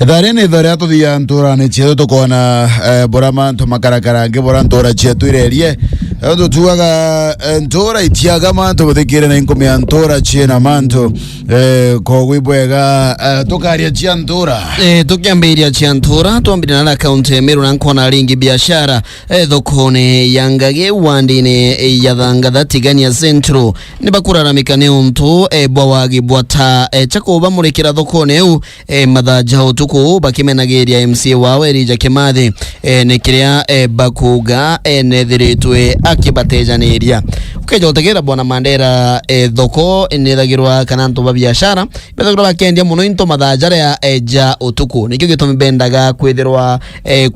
Darene darato di antura ne cedo kona borama to makarakara nge borantora chetu irelie ndo tuaga antora itiaga manto de kire na inkomi antora chena manto ko wibwega tokaria chiantora tukiambiria chiantora tuambira na account meru na nkona ringi biashara thokone yangage wandine yathanga datigania centro ni bakuraramika ne untu bwawagi bwata chakoba murekera thokone u mathaja utuku bakimenagiria MC wawe Rija Kimathi nikiria bakuga nethiritwe akibatejaniria ukejotegera bwana Mandera thoko nithagirwa kana ntu ba biashara bethagirwa bakendia muno into mathaja ya eja utuku nikyo gitumi bendaga kwithirwa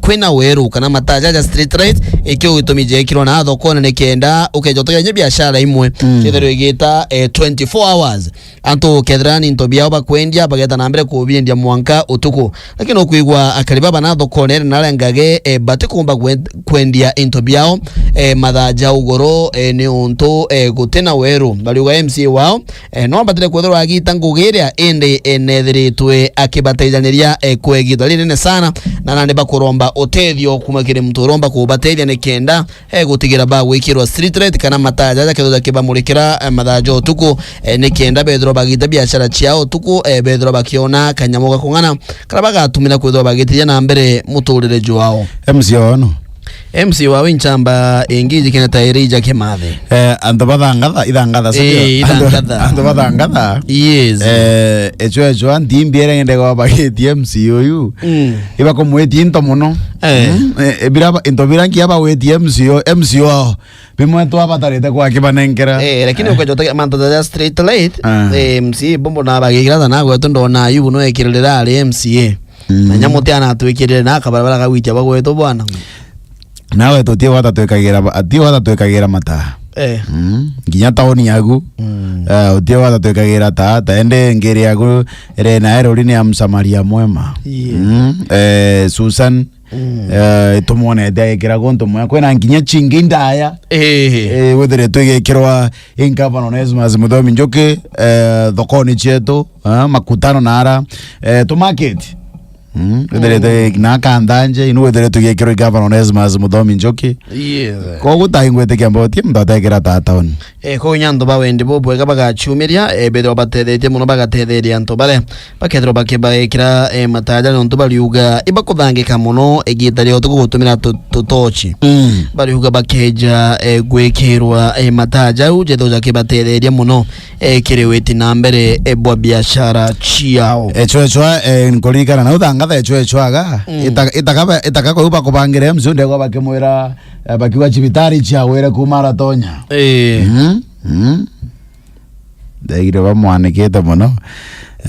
kwina weru kana mataja street rate ikyo gitumi je kiro na thoko ne kenda ukejotegera biashara imwe kithirwa igita 24 hours antu kedrani into biao bakwendia bageta nambere kubindia mwanka utuku lakini okuigwa akalibaba na thoko ne narengage batikumba kwendia into biao mathaja ugoro ni untu gutena weru baliuga MC wao no batire kwethirwa agita ngugiria indi nethiritwe akibatejaniria kwegitha rinene sana na nande bakuromba utethio kumakire mtu romba kubatethia ni kenda gutigira ba gwikirwa street rate kana mataja ketho kibamurikira mathaja utuku ni kenda bethro bagita biashara ciao tuku bethro bakiona kanyamoga kungana kana bagatumira kwethwa bagitithia na mbere muturire jwao MC ono MC wa winchamba ingiji kina Rija Kimathi ando badangada idangada sio ando badangada yes ejo ndimbiere ngende kwa bageti MC oyu iba komweti into muno ebiraba into birangi aba weti MC wao bimwe to abatarete kwa kibanengera lakini ukajota manto straight late MC bombo na bagira na gweto ndona yubu no ekirira ali MCA na nyamuti ana twikirire na kabarabara gawicha bagweto bwana nawe tutie wata twekagira mata nginya taoni yagu utie wata twekagira ta ende ngiri yagu rena erori ni amsamaria mwema Susan tumone ndekira gonto mwe kwena nginya chingi ndaya wethere twegekirwa ingavana Onesmus Muthomi Njoki thokoni chetu makutano nara to market wethere na kandanje inu wethere twegekirwa ingavana Onesmus Muthomi Njoki ko gutaingwete kiambotie mbatekera tataoni ko nyando bawendi bobwega bagachumiria bedro batethetie muno bagatetheria antu bare bakethro bakibakira mataja nontu baliuga ibakuthangika muno egita ryo tugutumira tutochi baliuga bakeja gwekirwa mataja ujetho jakibatetheria muno kiriweti na mbere bwa biashara chiao echo nkolika na uthangatha echo aga itaka ko bakubangira mzunde kwa bakimwira bakiwa chibitari cha wera kumara tonya Daigire bamwanekete muno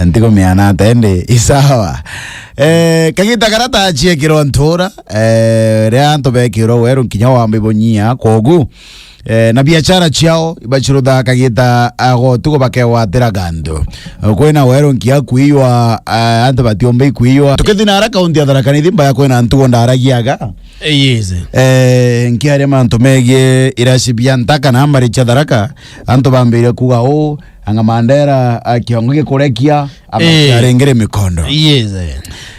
ntiko miana tende isawa kagita karata achie kiro ntura reanto bekiro weru kinya wambe bonyia kogu na biashara chiao ibachirutha kagita ago tuko bakewa teragando kwena weru nkia kuiwa anto batiombe kuiwa tukethina haraka undi atharakani thimba ya kwena ntugo ndaragiaga yes nkiare manto mege irashibia ntaka na ambari chadaraka anto bambire kuga o anga Mandera akiongoke kurekia amarengere mikondo yes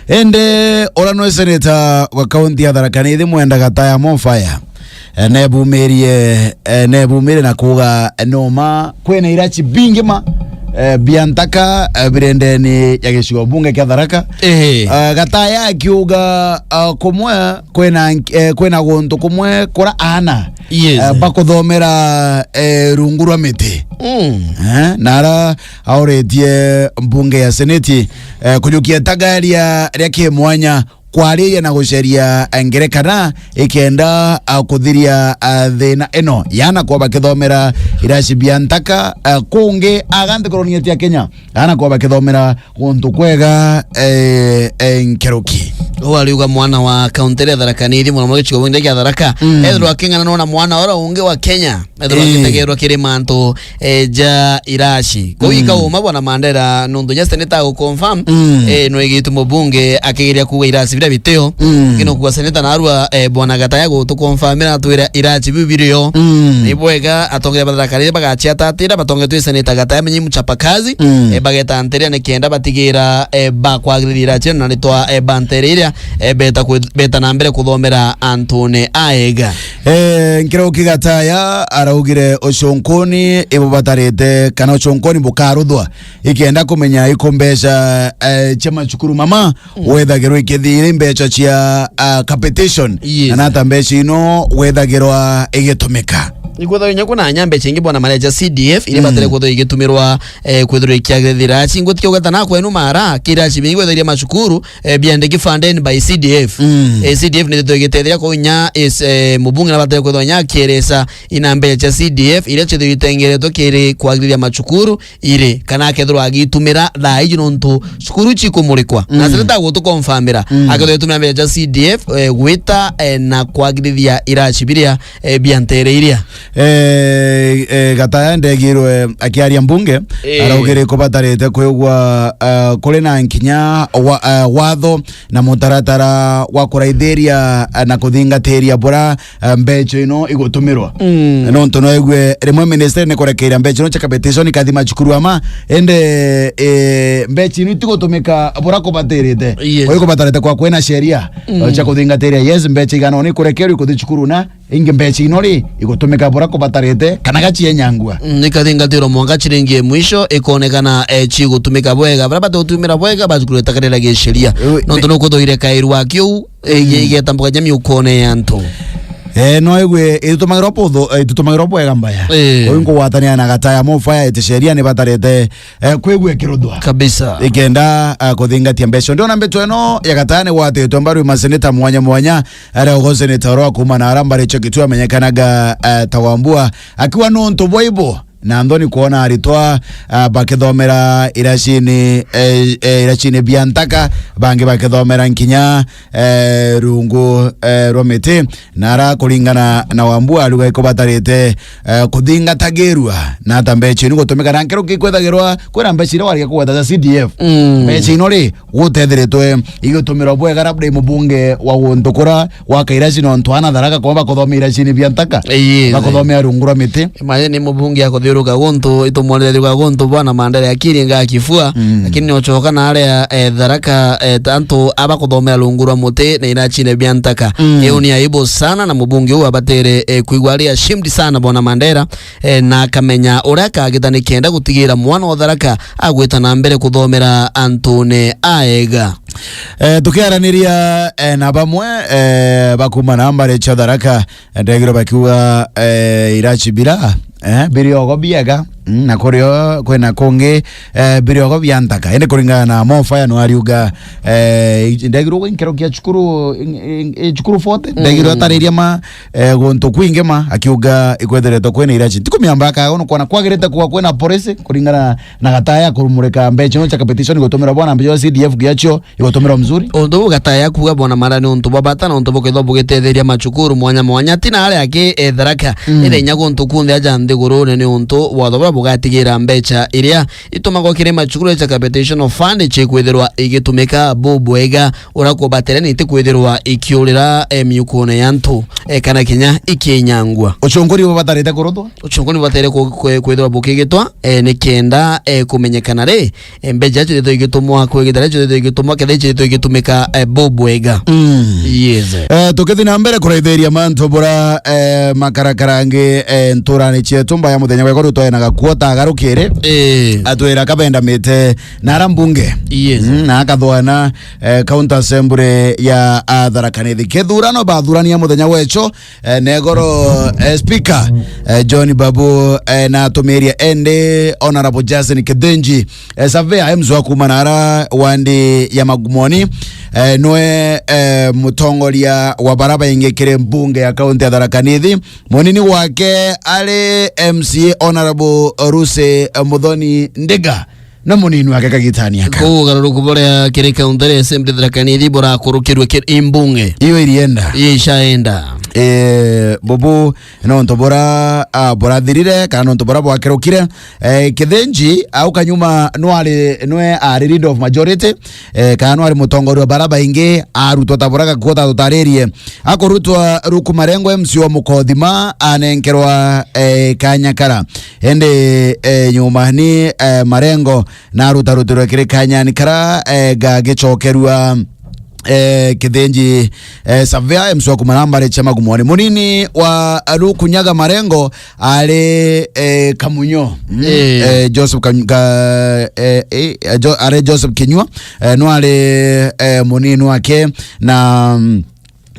ende orano senator wa county ya Tharaka-Nithi mwenda gataya Monfire nebumire na kuga noma kwena irachi bingima biantaka birendeni ya gicigo bunge kia Tharaka gataya akiuga kumwe kwena gonto kumwe kora ana bakuthomera rungu rwa miti nara auretie mbunge ya seneti kujukia tagaria ria kimwanya kwaria na guceria ngerekana ikenda kuthiria thina eno yana kwa bakithomera iraci biantaka kungi agante koronia tia Kenya yana kwa bakithomera guntu kwega nkeruki waliuga mwana wa kaunti ya Tharaka-Nithi mwana mwe chigo bunge kia Tharaka ethro akingana nona mwana ora unge wa Kenya ethro akitegerwa kiri manto ja iraci kuika uma bwana Mandera nundu nya seneta go confirm no igitu mubunge akigiria kuga iraci bira biteo kino kuga seneta narua bwana Gataya go to confirmira twira iraci bibirio ibwega atongera Tharaka-Nithi bagachia tatira batonge twi seneta Gataya menyi muchapa kazi bageta anteria ne kenda batigira bakwagirira iraci na ritwa banteriria beta na mbere kuthomera Antony Aega. Nkira ukigataya araugire Ochonkoni ibo batarete kana Ochonkoni bukaruthwa ikenda kumenya ikombesha chama chukuru mama wethagirwo ikithire mbecha cia competition na tambecha ino wethagirwa igitumika ikwetho nyako na nyambe chingi bona manager CDF ile batele kwetho igitumirwa kwethiro ikiagethira chingutike ugatana kwenu mara kira chibingi kwetho ile mashukuru biande gifunded by CDF. CDF ni tugitethira ko nya is mubunge na batele kwetho nya keresa inambe cha CDF ile chitho itengere to kire kwagithia mashukuru ile kana kethiro agitumira tha ijino ntu shukuru chikumurikwa na sita gutu confirmira aketho itumira mbe cha CDF gwita na kwagithia irachibiria biantere iria gataya ndegirwe akiaria mbunge araugire ko batarete kwegwa kuri na nkinya watho na mutaratara wa kuraithĩria na kuthingatĩria bora mbecho ino igutumirwa no ntono egwe rimwe minister ne kurekeira mbecho no cha competition kathima chukuru ama ende mbecho ino igutumika bora ko batirite ko batarete kwa kwena sheria cha kuthingatĩria yes mbecho igano ni kurekerio kuthi chukuru na inge mbecho ino ri igutumika bora ko batarete kana gachi enyangwa nikathingatĩrwo mwanga chiringi mwisho ikonekana chigutumika bwega bara batutumira bwega bazukureta karera gesheria no ntono kuthoire kairwa kiu igetambuka jamii ukone yanto no egwe itutumagirwo bwega mbaya oingo watania na gataya mofaya etesheria ni batarete kwegwe kirudwa kabisa ikenda kuthingatia mbecho ndio na mbeto eno ya gataya ni watetwe mbaru maseneta mwanya ara ogoseneta ro kuma na aramba recho kitu amenyekanaga Tawambua akiwa no ntoboibo na ndoni kuona aritwa bakithomera irachini biantaka bangi bakithomera nkinya rungu romete nara kulingana na Wambua aluga iko batarete kuthingatagirwa na tambechi ni gutumika na nkero kikwethagirwa kwera mbechi ro wari kuwetha CDF mbechi ino ri gutetheretwe igutumirwa bwega rabde mubunge wa Wontukura wa kairachi no ntwana tharaka kwa bakuthomera chini biantaka bakuthomera rungu romete maye ni mubunge ya gonto itomwonere kwa gonto bwana mandare akiri nga kifua lakini ochoka na ale dharaka tanto abakuthomera lungura mote na inachine biantaka yeo ni aibu sana na mubunge huwa batere kuigwalia shimdi sana bwana Mandera na akamenya uraka agitani kenda gutigira mwana wa dharaka agweta na mbere kuthomera Antony Aega tukiaraniria na bamwe bakuma nambare cha dharaka ndegiro bakiwa irachibira biriogo biega na kurio kwena konge biriogo biantaka ene kuringana na mofaya no ariuga ndegiro inkero kia chukuru fote ndegiro atariria ma gonto kwingema akiuga ikwethereta kwena irachi tikumiambaka ono kwana kwagirete kwa kwena polisi kuringana na gataya kurumureka mbecho no cha competition gotomera bwana mbecho CDF giacho igotomera mzuri ondo gataya kuga bwana marani onto babata na onto boketho bugetetheria machukuru mwanya tina ale ake dharaka ile nyago onto kunde aja ndiguru ne onto watho bugatigira mbecha iria itumagwo kire machukuru cha competition fund chekwetherwa igitumika bubwega urako baterani itikwetherwa ikiurira miukone yanto kana kinya ikinyangwa ochongori batarete kurothwa ochongori batere kwetherwa bukigitwa nikenda kumenyekana re mbecha chito igitumwa kwegithara chito igitumwa kethe chito igitumika bubwega yes tukithina mbere kuraitheria manto bora makarakarange nturani chetu mbaya muthenya weko rutoenaga kuota agarukire atwira kabenda mite na mbunge yes na akathwana county assembly ya Tharaka Nithi kithurano bathurania muthenya wecho negoro speaker John Babu na tumiria ende honorable Justin Kithenji savea mzwa kumanara wandi ya Magumoni noe mutongoria wa baraba ingekire mbunge ya county ya Tharaka Nithi monini wake ale MCA honorable Ruse Muthoni Ndega na munini wake kagitania ko garuruku bora kire county assembly Tharaka Nithi bora kurukirwe imbunge iyo irienda ishaenda bobo no ntobora borathirire kana ntobora bwakerukire kithenji au kanyuma no ari leader of majority kana no ari mutongori wa baraba ingi arutwa taboraga kota tutarerie akorutwa ruku marengo MC wa mukodhima anenkerwa kanyakara ende nyuma ni marengo na rutarutiro kire kanyani kara gagicokerwa kithenji savia MC wa kumanambare chama gumwani munini wa rukunyaga marengo ale kamunyo Joseph are Joseph Kinyua no ale munini wake na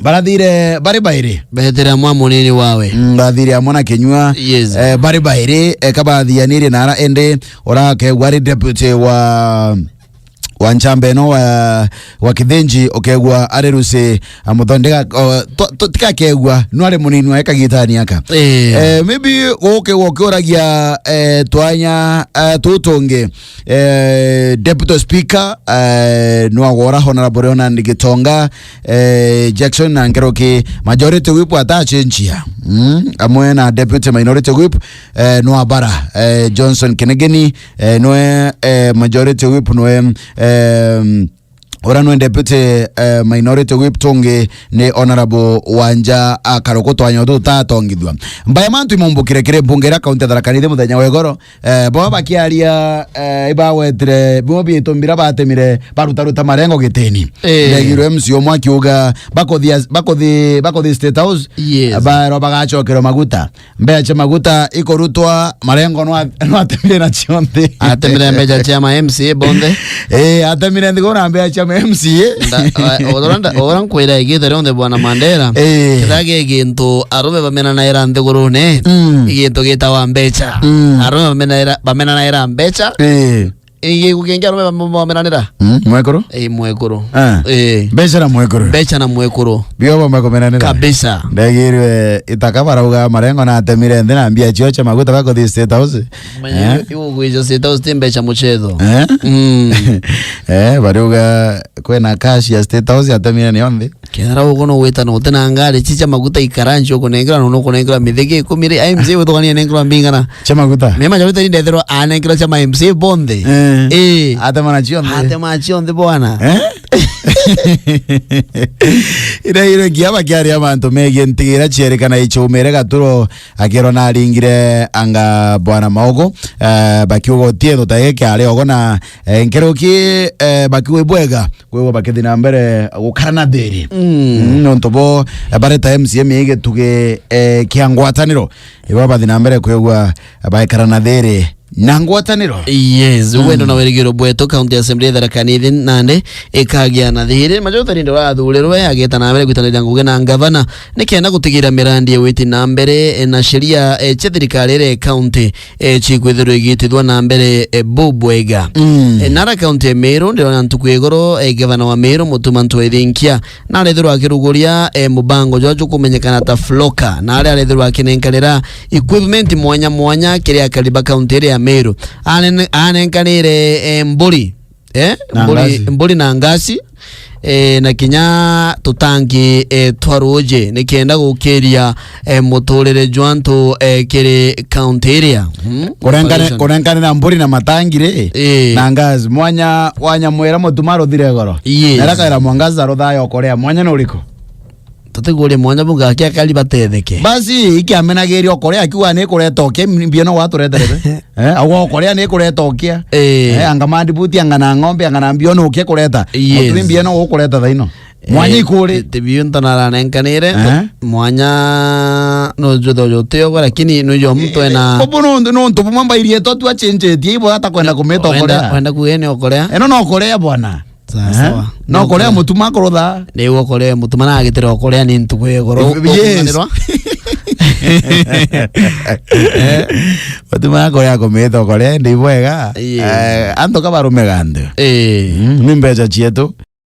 barathire bari baire behethera mwa munini wawe bathire amona Kinyua yes. Bari baire kabathianire nara ende ora ke wari deputy wa wanchambe no wa kithenji okegwa areruse amuthondeka tika kegwa no ari munini wa ekagitani aka maybe okioragia twanya tutunge deputy speaker no agora honorable Ronald Gitonga Jackson na Ngeroki majority whip atachenjia amwe na deputy minority whip no abara Johnson Kenegeni no majority whip no ora no deputy minority whip tonge ne honorable Wanja Karoko anyodo tatongithwa mbaya mantu imumbukire kire mbungera kaunti tharakanire muthenya wegoro bo bakiaria ibawetre bo bitombira batemire barutaruta marengo giteni ndegiro MC omwa kiuga bakothi state house baro bagachokero maguta mbeya cha maguta ikorutwa marengo no atemire na chionde atemire mbeya cha MC bonde atemire ndigona mbeya cha MCA oran kwira igithere onde bwana Mandela kithage gintu arume bamena na era ndigurune igintu gitawa mbecha arume bamena na era mbecha igi kugenga arume bamena nira mwekuru mwekuru becha na mwekuru bio bamba komena nira kabisa ndegirwe itakabara uga marengo na atemire ndina ambia chiocha maguta bako the state house iwo kuijo state house timbecha muchezo baruga kwena cash ya state house atemire ni onde kera ugono weta no tena ngale chicha maguta ikaranjo kunengera no kunengera mithege kumire MC wetogania nengera mbingana chama maguta mema jawita ni ndethero anengera chama MC bonde atema chionde bwana ire giaba kiari abantu mege ntigira cherekana ichumere gaturo akero na ringire anga bwana Maogo bakiugo tiendo taeke ale ogona nkeroki bakiwe bwega kwewo bakethina mbere gukarana thiri nontobo bareta MC mege tuge kiangwataniro ibo bathina mbere kwegwa bakarana thiri na ngwataniro yes wendo na werigiro bweto county assembly tharakanire nande ekagia na thire majotari ndo wathurerwe ageta na mbere gwitanira nguge na gavana nikenda gutigira mirandi ewiti na mbere na sheria chethirikari re county chikwithiro igitithwa na mbere bubwega nara county Meru ndo na ntukwigoro gavana wa Meru mutuma ntwethinkia na rethiro akiruguria mubango jojo kumenyekana ta floka na ari rethiro akinenkalira equipment mwanya kiria kaliba county ya Meru anenkanire mburi mburi na ngasi na kinya tutangi twaroje nikienda gukiria muturire jwanto kiri county area kurengane na mburi na matangire na ngazi wanya mwera mutumaro thire goro nerakaira mwangaza rothayo korea mwanya no uriko tutigure mwanya bunga kia kali batetheke basi iki amenageria okorea akiwa ne kureta oke mbiono watu reterebe awo okorea ne kureta oke anga mandibuti anga na ng'ombe anga na mbiono oke kureta otu mbiono wo kureta thaino mwanya ikuri tibiunta na ranenkanire mwanya no jodo joteo lakini no jo mtu ena obono no nto mwamba irie totu achenje tie ibo hata kwenda kumeta okorea kwenda kuene okorea no okorea bwana sawa no korea mutuma korotha ni wo korea mutuma na agitira korea ni ntukuye goro mutuma korea kometho korea ndi bwega anto kabarume gande mimbeja chietu